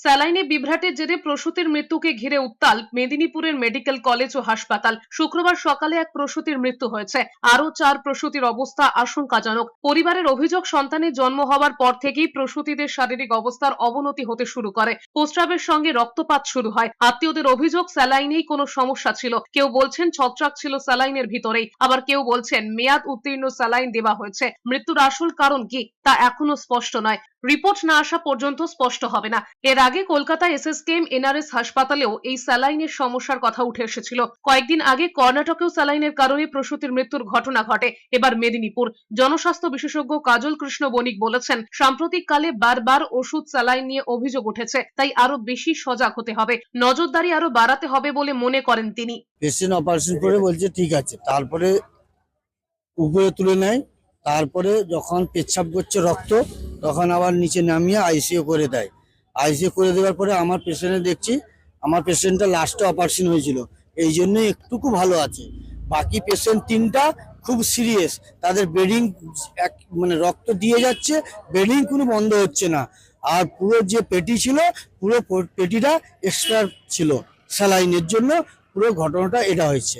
স্যালাইনে বিভ্রাটের জেরে প্রসূতির মৃত্যুকে ঘিরে উত্তাল মেদিনীপুরের মেডিকেল কলেজ ও হাসপাতাল। শুক্রবার সকালে এক প্রসূতির মৃত্যু হয়েছে, আরো 4 প্রসূতির অবস্থা আশঙ্কাজনক। পরিবারের অভিযোগ, সন্তানের জন্ম হওয়ার পর থেকেই প্রসূতিদের শারীরিক অবস্থার অবনতি হতে শুরু করে। প্রস্রাবের সঙ্গে রক্তপাত শুরু হয়। আত্মীয়দের অভিযোগ, স্যালাইনেই কোনো সমস্যা ছিল। কেউ বলছেন ছত্রাক ছিল স্যালাইনের ভিতরেই, আবার কেউ বলছেন মেয়াদ উত্তীর্ণ স্যালাইন দেওয়া হয়েছে। মৃত্যুর আসল কারণ কি তা এখনো স্পষ্ট নয়। রিপোর্ট না আসা পর্যন্ত স্পষ্ট হবে না। এর আগে কলকাতা এসএসকেএম এনআরএস হাসপাতালেও এই স্যালাইনের সমস্যার কথা উঠে এসেছিল। কয়েকদিন আগে কর্ণাটকেও স্যালাইনের কারণে প্রসূতির মৃত্যুর ঘটনা ঘটে। এবার মেদিনীপুর। জনস্বাস্থ্য বিশেষজ্ঞ কাজল কৃষ্ণ বণিক বলেছেন, সাম্প্রতিককালে বারবার ওষুধ স্যালাইন নিয়ে অভিযোগ উঠেছে, তাই আরো বেশি সজাগ হতে হবে, নজরদারি আরো বাড়াতে হবে বলে মনে করেন তিনি। পেশেন্ট অপারেশন করে বলছে ঠিক আছে, তারপরে উপরে তুলে নেয়, তারপরে যখন পেচ্ছাপ করছে রক্ত তখন আবার নিচে নামিয়ে আইসিইউ করে দেয়। আইসিইউ করে দেওয়ার পরে আমার পেশেন্টে দেখছি, আমার পেশেন্টটা লাস্টে অপারেশন হয়েছিল, এই জন্য একটুকু ভালো আছে। বাকি পেশেন্ট 3টা খুব সিরিয়াস, তাদের ব্লিডিং মানে রক্ত দিয়ে যাচ্ছে, ব্লিডিং কোনো বন্ধ হচ্ছে না। আর পুরো যে পেটি ছিল, পুরো পেটিটা এক্সট্রা ছিল, স্যালাইনের জন্য পুরো ঘটনাটা এটা হয়েছে।